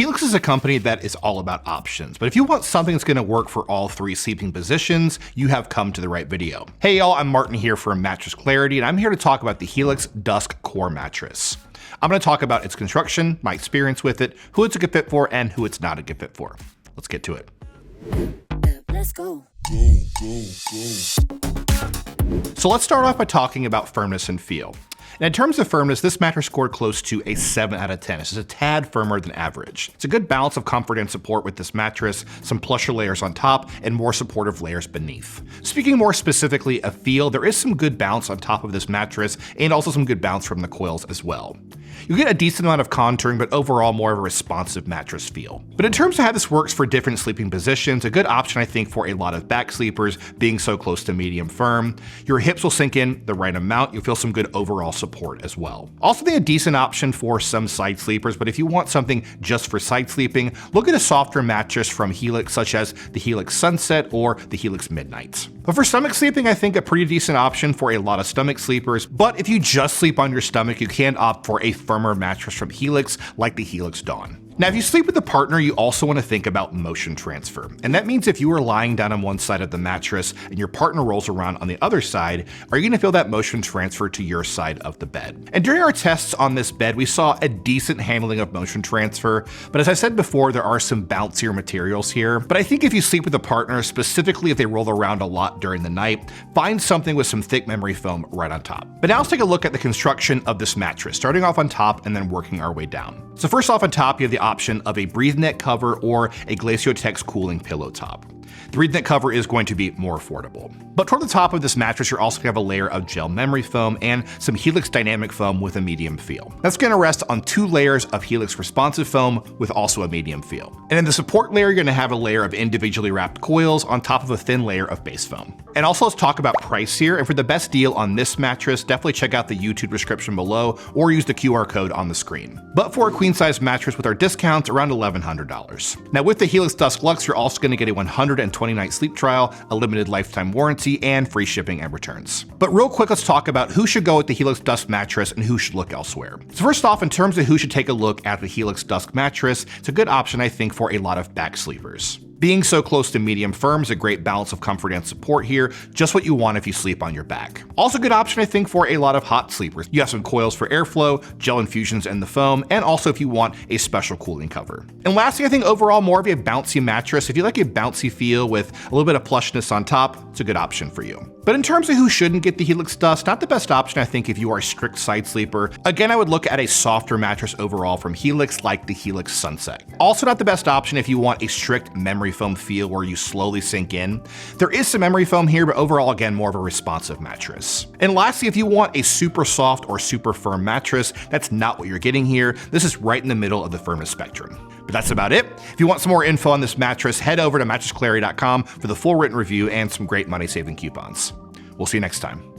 Helix is a company that is all about options, but if you want something that's going to work for all three sleeping positions, you have come to the right video. Hey y'all, I'm Martin here for Mattress Clarity, and I'm here to talk about the Helix Dusk Core Mattress. I'm going to talk about its construction, my experience with it, who it's a good fit for, and who it's not a good fit for. Let's get to it. Let's go. So let's start off by talking about firmness and feel. And in terms of firmness, this mattress scored close to a 7 out of 10. This is a tad firmer than average. It's a good balance of comfort and support with this mattress, some plusher layers on top, and more supportive layers beneath. Speaking more specifically of feel, there is some good bounce on top of this mattress, and also some good bounce from the coils as well. You get a decent amount of contouring, but overall more of a responsive mattress feel. But in terms of how this works for different sleeping positions, a good option I think for a lot of back sleepers being so close to medium firm. Your hips will sink in the right amount, you'll feel some good overall support as well. Also a decent option for some side sleepers, but if you want something just for side sleeping, look at a softer mattress from Helix such as the Helix Sunset or the Helix Midnight. But for stomach sleeping, I think a pretty decent option for a lot of stomach sleepers, but if you just sleep on your stomach, you can opt for a firmer mattress from Helix like the Helix Dawn. Now, if you sleep with a partner, you also want to think about motion transfer. And that means if you are lying down on one side of the mattress and your partner rolls around on the other side, are you going to feel that motion transfer to your side of the bed? And during our tests on this bed, we saw a decent handling of motion transfer. But as I said before, there are some bouncier materials here. But I think if you sleep with a partner, specifically if they roll around a lot during the night, find something with some thick memory foam right on top. But now let's take a look at the construction of this mattress, starting off on top and then working our way down. So first off on top, you have the option of a breathe net cover or a Glaciotex cooling pillow top. The breathe net cover is going to be more affordable. But toward the top of this mattress, you're also going to have a layer of gel memory foam and some Helix dynamic foam with a medium feel. That's going to rest on 2 layers of Helix responsive foam with also a medium feel. And in the support layer, you're going to have a layer of individually wrapped coils on top of a thin layer of base foam. And also let's talk about price here. And for the best deal on this mattress, definitely check out the YouTube description below or use the QR code on the screen. But for a queen size mattress with our discounts, around $1,100. Now with the Helix Dusk Luxe, you're also going to get a 120-night sleep trial, a limited lifetime warranty, and free shipping and returns. But real quick, let's talk about who should go with the Helix Dusk mattress and who should look elsewhere. So first off, in terms of who should take a look at the Helix Dusk mattress, it's a good option I think for a lot of back sleepers. Being so close to medium firm is a great balance of comfort and support here, just what you want if you sleep on your back. Also a good option I think for a lot of hot sleepers. You have some coils for airflow, gel infusions in the foam, and also if you want a special cooling cover. And lastly, I think overall more of a bouncy mattress. If you like a bouncy feel with a little bit of plushness on top, it's a good option for you. But in terms of who shouldn't get the Helix Dusk, not the best option I think if you are a strict side sleeper. Again, I would look at a softer mattress overall from Helix like the Helix Sunset. Also not the best option if you want a strict memory foam feel where you slowly sink in. There is some memory foam here, but overall, again, more of a responsive mattress. And lastly, if you want a super soft or super firm mattress, that's not what you're getting here. This is right in the middle of the firmness spectrum. But that's about it. If you want some more info on this mattress, head over to mattressclarity.com for the full written review and some great money-saving coupons. We'll see you next time.